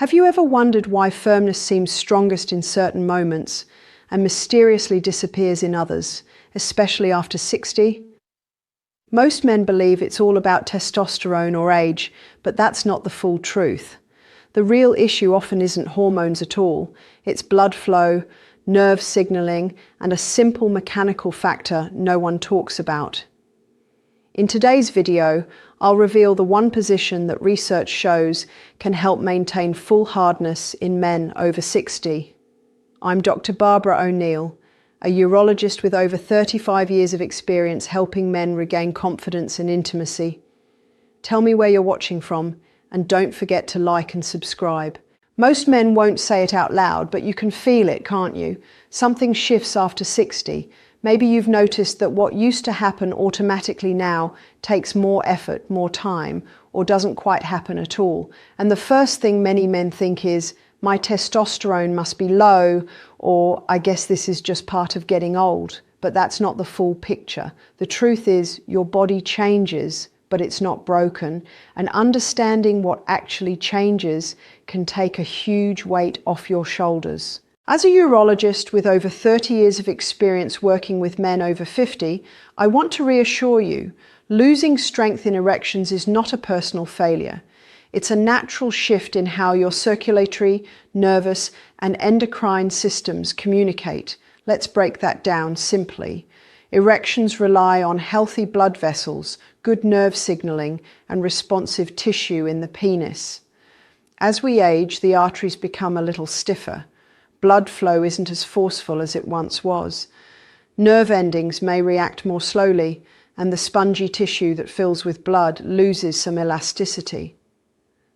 Have you ever wondered why firmness seems strongest in certain moments and mysteriously disappears in others, especially after 60? Most men believe it's all about testosterone or age, but that's not the full truth. The real issue often isn't hormones at all. It's blood flow, nerve signaling, and a simple mechanical factor no one talks about. In today's video, I'll reveal the one position that research shows can help maintain full hardness in men over 60. I'm Dr. Barbara O'Neill, a urologist with over 35 years of experience helping men regain confidence and intimacy. Tell me where you're watching from, and don't forget to like and subscribe. Most men won't say it out loud, but you can feel it, can't you? Something shifts after 60. Maybe you've noticed that what used to happen automatically now takes more effort, more time, or doesn't quite happen at all. And the first thing many men think is, my testosterone must be low, or I guess this is just part of getting old. But that's not the full picture. The truth is, your body changes, but it's not broken. And understanding what actually changes can take a huge weight off your shoulders. As a urologist with over 30 years of experience working with men over 50, I want to reassure you, losing strength in erections is not a personal failure. It's a natural shift in how your circulatory, nervous, and endocrine systems communicate. Let's break that down simply. Erections rely on healthy blood vessels, good nerve signaling, and responsive tissue in the penis. As we age, the arteries become a little stiffer. Blood flow isn't as forceful as it once was. Nerve endings may react more slowly, and the spongy tissue that fills with blood loses some elasticity.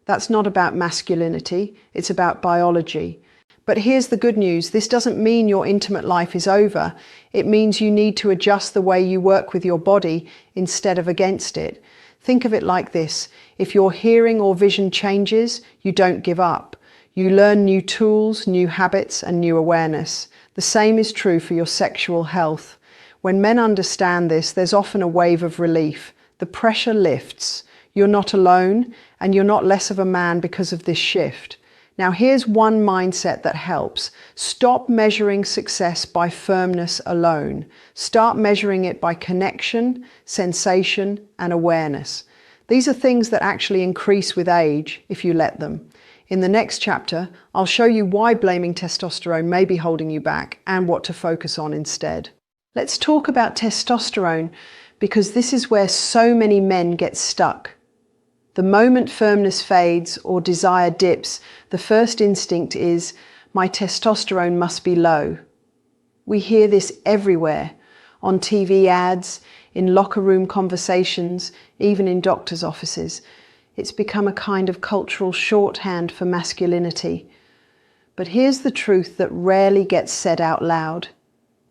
That's not about masculinity, it's about biology. But here's the good news, this doesn't mean your intimate life is over. It means you need to adjust the way you work with your body instead of against it. Think of it like this, if your hearing or vision changes, you don't give up. You learn new tools, new habits, and new awareness. The same is true for your sexual health. When men understand this, there's often a wave of relief. The pressure lifts. You're not alone, and you're not less of a man because of this shift. Now here's one mindset that helps. Stop measuring success by firmness alone. Start measuring it by connection, sensation, and awareness. These are things that actually increase with age if you let them. In the next chapter, I'll show you why blaming testosterone may be holding you back and what to focus on instead. Let's talk about testosterone because this is where so many men get stuck. The moment firmness fades or desire dips, the first instinct is, my testosterone must be low. We hear this everywhere, on TV ads, in locker room conversations, even in doctors' offices. It's become a kind of cultural shorthand for masculinity. But here's the truth that rarely gets said out loud.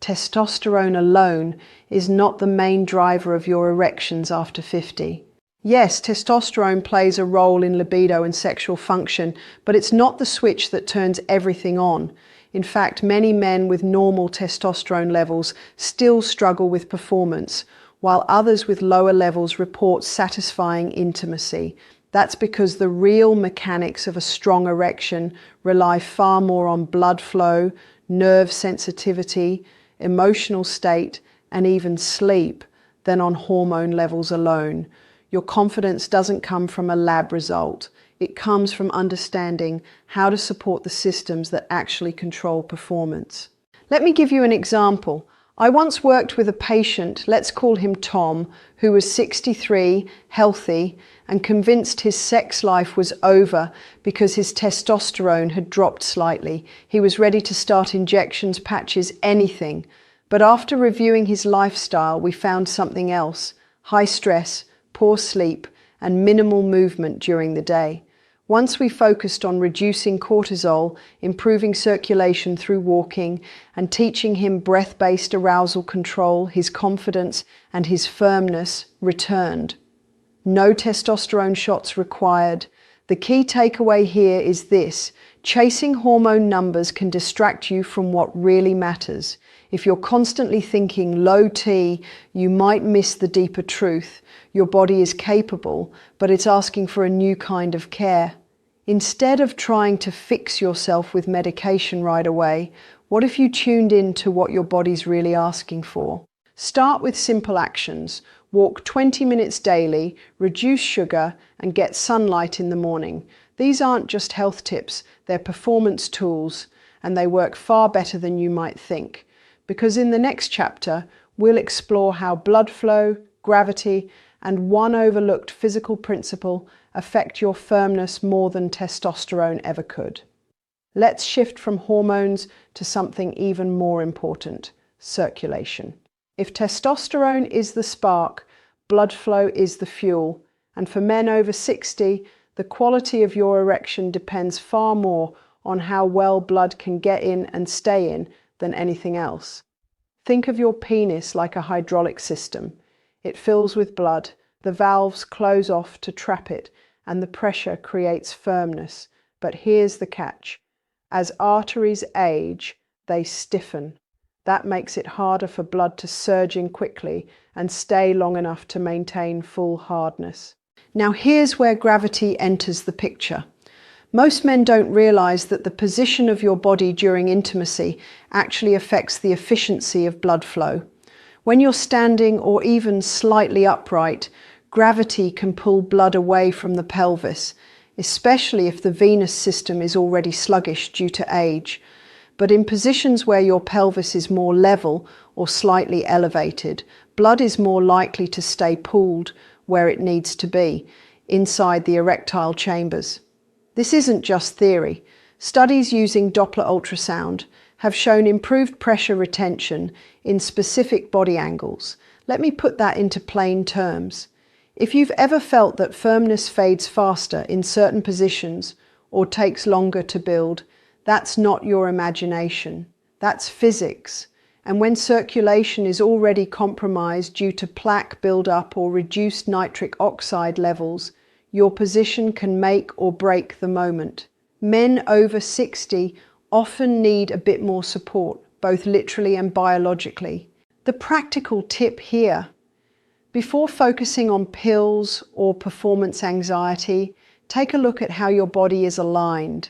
Testosterone alone is not the main driver of your erections after 50. Yes, testosterone plays a role in libido and sexual function, but it's not the switch that turns everything on. In fact, many men with normal testosterone levels still struggle with performance, while others with lower levels report satisfying intimacy. That's because the real mechanics of a strong erection rely far more on blood flow, nerve sensitivity, emotional state, and even sleep than on hormone levels alone. Your confidence doesn't come from a lab result. It comes from understanding how to support the systems that actually control performance. Let me give you an example. I once worked with a patient, let's call him Tom, who was 63, healthy, and convinced his sex life was over because his testosterone had dropped slightly. He was ready to start injections, patches, anything. But after reviewing his lifestyle, we found something else: high stress, poor sleep, and minimal movement during the day. Once we focused on reducing cortisol, improving circulation through walking, and teaching him breath-based arousal control, his confidence and his firmness returned. No testosterone shots required. The key takeaway here is this: chasing hormone numbers can distract you from what really matters. If you're constantly thinking low T, you might miss the deeper truth. Your body is capable, but it's asking for a new kind of care. Instead of trying to fix yourself with medication right away, what if you tuned in to what your body's really asking for? Start with simple actions. Walk 20 minutes daily, reduce sugar, and get sunlight in the morning. These aren't just health tips, they're performance tools, and they work far better than you might think. Because in the next chapter, we'll explore how blood flow, gravity, and one overlooked physical principle affect your firmness more than testosterone ever could. Let's shift from hormones to something even more important: circulation. If testosterone is the spark, blood flow is the fuel, and for men over 60, the quality of your erection depends far more on how well blood can get in and stay in than anything else. Think of your penis like a hydraulic system. It fills with blood, the valves close off to trap it, and the pressure creates firmness. But here's the catch. As arteries age, they stiffen. That makes it harder for blood to surge in quickly and stay long enough to maintain full hardness. Now here's where gravity enters the picture. Most men don't realize that the position of your body during intimacy actually affects the efficiency of blood flow. When you're standing or even slightly upright, gravity can pull blood away from the pelvis, especially if the venous system is already sluggish due to age. But in positions where your pelvis is more level or slightly elevated, blood is more likely to stay pooled where it needs to be, inside the erectile chambers. This isn't just theory. Studies using Doppler ultrasound have shown improved pressure retention in specific body angles. Let me put that into plain terms. If you've ever felt that firmness fades faster in certain positions or takes longer to build, that's not your imagination. That's physics. And when circulation is already compromised due to plaque buildup or reduced nitric oxide levels, your position can make or break the moment. Men over 60 often need a bit more support, both literally and biologically. The practical tip here: before focusing on pills or performance anxiety, take a look at how your body is aligned.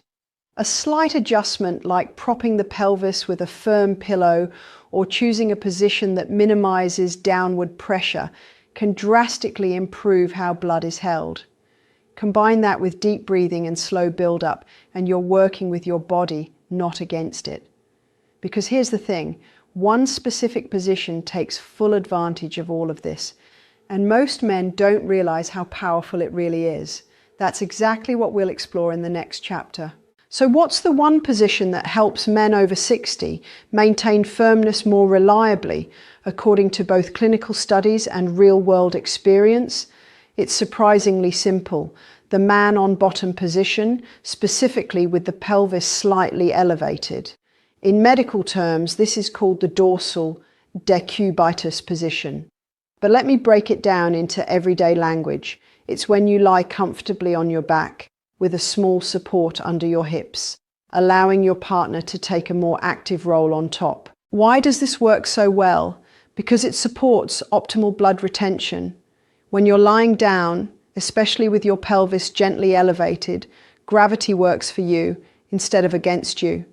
A slight adjustment like propping the pelvis with a firm pillow or choosing a position that minimizes downward pressure can drastically improve how blood is held. Combine that with deep breathing and slow build-up, and you're working with your body, not against it. Because here's the thing, one specific position takes full advantage of all of this, and most men don't realize how powerful it really is. That's exactly what we'll explore in the next chapter. So what's the one position that helps men over 60 maintain firmness more reliably, according to both clinical studies and real-world experience? It's surprisingly simple. The man on bottom position, specifically with the pelvis slightly elevated. In medical terms, this is called the dorsal decubitus position. But let me break it down into everyday language. It's when you lie comfortably on your back, with a small support under your hips, allowing your partner to take a more active role on top. Why does this work so well? Because it supports optimal blood retention. When you're lying down, especially with your pelvis gently elevated, gravity works for you instead of against you.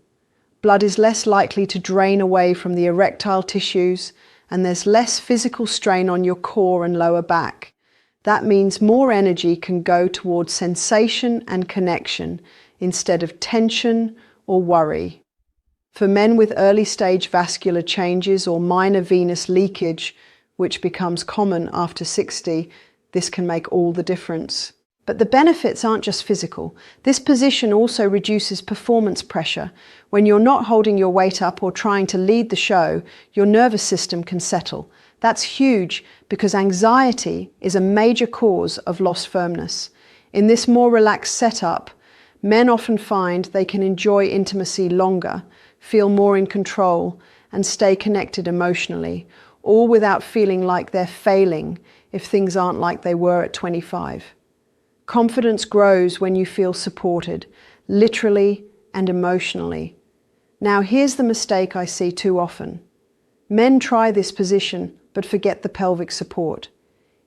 Blood is less likely to drain away from the erectile tissues, and there's less physical strain on your core and lower back. That means more energy can go towards sensation and connection instead of tension or worry. For men with early-stage vascular changes or minor venous leakage, which becomes common after 60, this can make all the difference. But the benefits aren't just physical. This position also reduces performance pressure. When you're not holding your weight up or trying to lead the show, your nervous system can settle. That's huge because anxiety is a major cause of lost firmness. In this more relaxed setup, men often find they can enjoy intimacy longer, feel more in control, and stay connected emotionally, all without feeling like they're failing if things aren't like they were at 25. Confidence grows when you feel supported, literally and emotionally. Now here's the mistake I see too often. Men try this position but forget the pelvic support.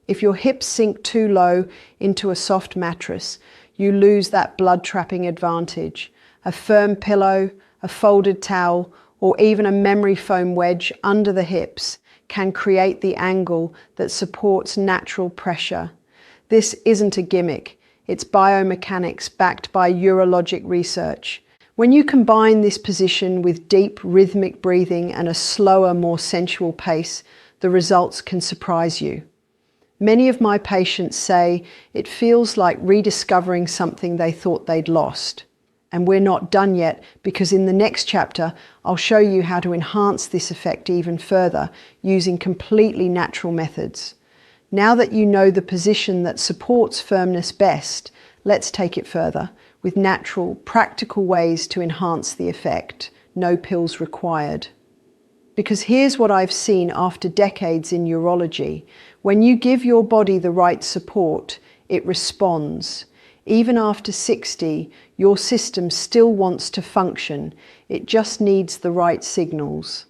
If your hips sink too low into a soft mattress, you lose that blood-trapping advantage. A firm pillow, a folded towel, or even a memory foam wedge under the hips can create the angle that supports natural pressure. This isn't a gimmick. It's biomechanics backed by urologic research. When you combine this position with deep rhythmic breathing and a slower, more sensual pace, the results can surprise you. Many of my patients say it feels like rediscovering something they thought they'd lost. And we're not done yet, because in the next chapter, I'll show you how to enhance this effect even further using completely natural methods. Now that you know the position that supports firmness best, let's take it further with natural, practical ways to enhance the effect. No pills required. Because here's what I've seen after decades in urology. When you give your body the right support, it responds. Even after 60, your system still wants to function. It just needs the right signals.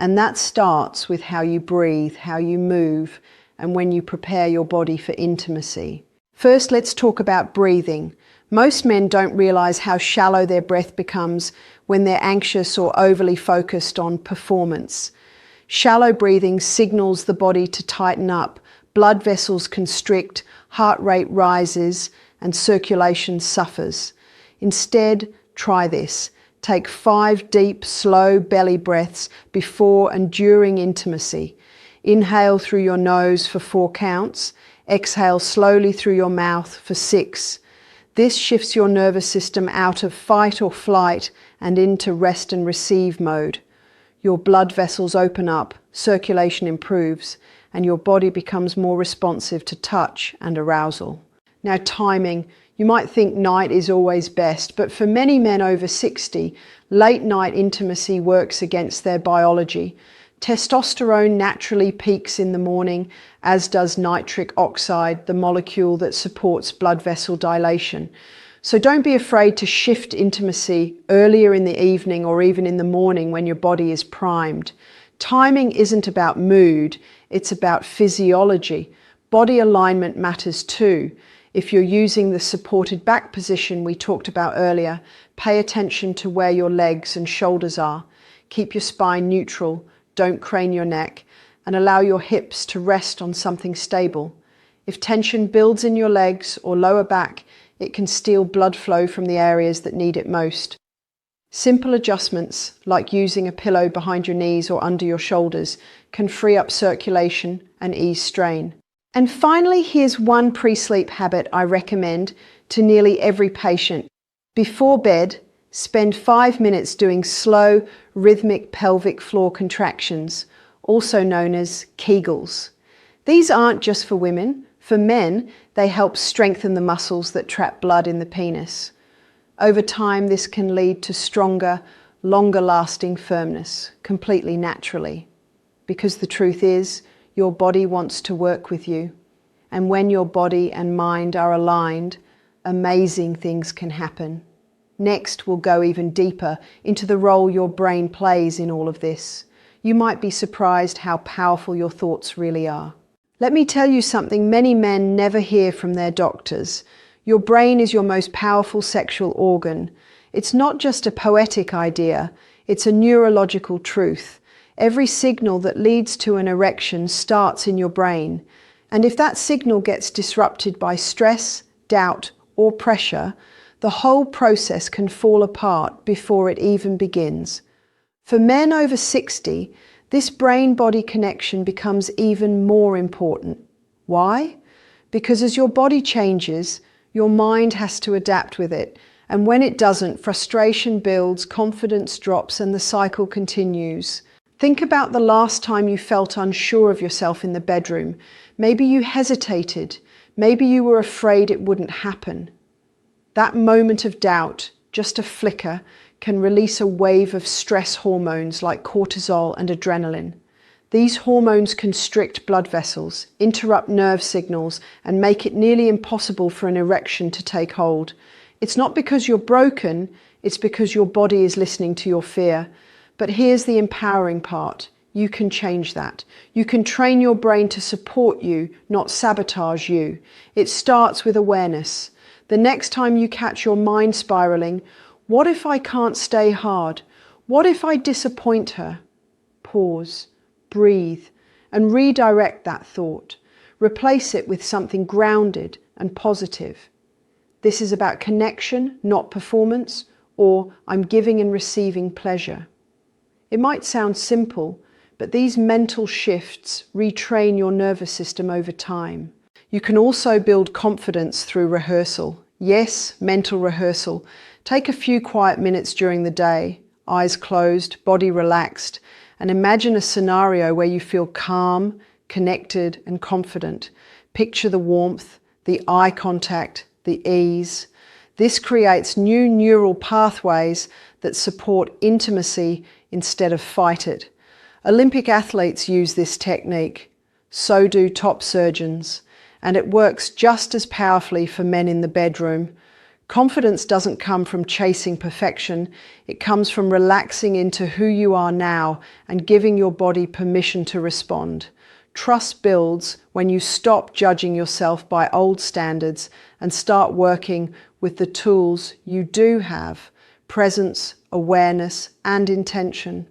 And that starts with how you breathe, how you move, and when you prepare your body for intimacy. First, let's talk about breathing. Most men don't realize how shallow their breath becomes when they're anxious or overly focused on performance. Shallow breathing signals the body to tighten up, blood vessels constrict, heart rate rises, and circulation suffers. Instead, try this. Take 5 deep, slow belly breaths before and during intimacy. Inhale through your nose for 4 counts. Exhale slowly through your mouth for 6. This shifts your nervous system out of fight or flight and into rest and receive mode. Your blood vessels open up, circulation improves, and your body becomes more responsive to touch and arousal. Now, timing. You might think night is always best, but for many men over 60, late night intimacy works against their biology. Testosterone naturally peaks in the morning, as does nitric oxide, the molecule that supports blood vessel dilation. So don't be afraid to shift intimacy earlier in the evening or even in the morning when your body is primed. Timing isn't about mood, it's about physiology. Body alignment matters too. If you're using the supported back position we talked about earlier, pay attention to where your legs and shoulders are. Keep your spine neutral. Don't crane your neck, and allow your hips to rest on something stable. If tension builds in your legs or lower back, it can steal blood flow from the areas that need it most. Simple adjustments, like using a pillow behind your knees or under your shoulders, can free up circulation and ease strain. And finally, here's one pre-sleep habit I recommend to nearly every patient. Before bed, spend 5 minutes doing slow, rhythmic pelvic floor contractions, also known as Kegels. These aren't just for women. For men, they help strengthen the muscles that trap blood in the penis. Over time, this can lead to stronger, longer-lasting firmness, completely naturally. Because the truth is, your body wants to work with you. And when your body and mind are aligned, amazing things can happen. Next, we'll go even deeper into the role your brain plays in all of this. You might be surprised how powerful your thoughts really are. Let me tell you something many men never hear from their doctors. Your brain is your most powerful sexual organ. It's not just a poetic idea, it's a neurological truth. Every signal that leads to an erection starts in your brain. And if that signal gets disrupted by stress, doubt, or pressure, the whole process can fall apart before it even begins. For men over 60, this brain-body connection becomes even more important. Why? Because as your body changes, your mind has to adapt with it. And when it doesn't, frustration builds, confidence drops, and the cycle continues. Think about the last time you felt unsure of yourself in the bedroom. Maybe you hesitated. Maybe you were afraid it wouldn't happen. That moment of doubt, just a flicker, can release a wave of stress hormones like cortisol and adrenaline. These hormones constrict blood vessels, interrupt nerve signals, and make it nearly impossible for an erection to take hold. It's not because you're broken, it's because your body is listening to your fear. But here's the empowering part. You can change that. You can train your brain to support you, not sabotage you. It starts with awareness. The next time you catch your mind spiraling, what if I can't stay hard? What if I disappoint her? Pause, breathe, and redirect that thought. Replace it with something grounded and positive. This is about connection, not performance, or I'm giving and receiving pleasure. It might sound simple, but these mental shifts retrain your nervous system over time. You can also build confidence through rehearsal. Yes, mental rehearsal. Take a few quiet minutes during the day, eyes closed, body relaxed, and imagine a scenario where you feel calm, connected, and confident. Picture the warmth, the eye contact, the ease. This creates new neural pathways that support intimacy instead of fight it. Olympic athletes use this technique. So do top surgeons. And it works just as powerfully for men in the bedroom. Confidence doesn't come from chasing perfection. It comes from relaxing into who you are now and giving your body permission to respond. Trust builds when you stop judging yourself by old standards and start working with the tools you do have: presence, awareness, and intention.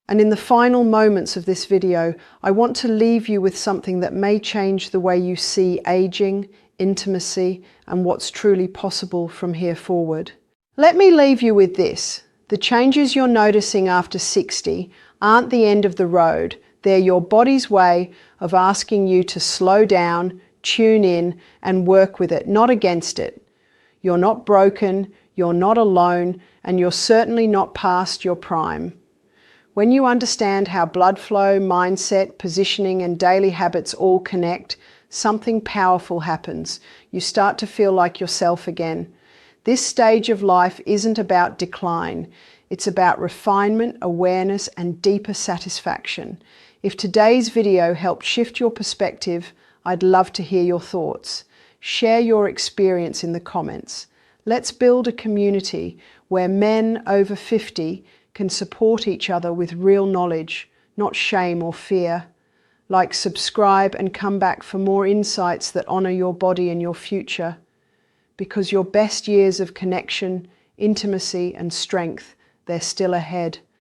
And in the final moments of this video, I want to leave you with something that may change the way you see aging, intimacy, and what's truly possible from here forward. Let me leave you with this. The changes you're noticing after 60 aren't the end of the road. They're your body's way of asking you to slow down, tune in, and work with it, not against it. You're not broken, you're not alone, and you're certainly not past your prime. When you understand how blood flow, mindset, positioning, and daily habits all connect, something powerful happens. You start to feel like yourself again. This stage of life isn't about decline. It's about refinement, awareness, and deeper satisfaction. If today's video helped shift your perspective, I'd love to hear your thoughts. Share your experience in the comments. Let's build a community where men over 50 can support each other with real knowledge, not shame or fear. Like, subscribe, and come back for more insights that honor your body and your future. Because your best years of connection, intimacy, and strength, they're still ahead.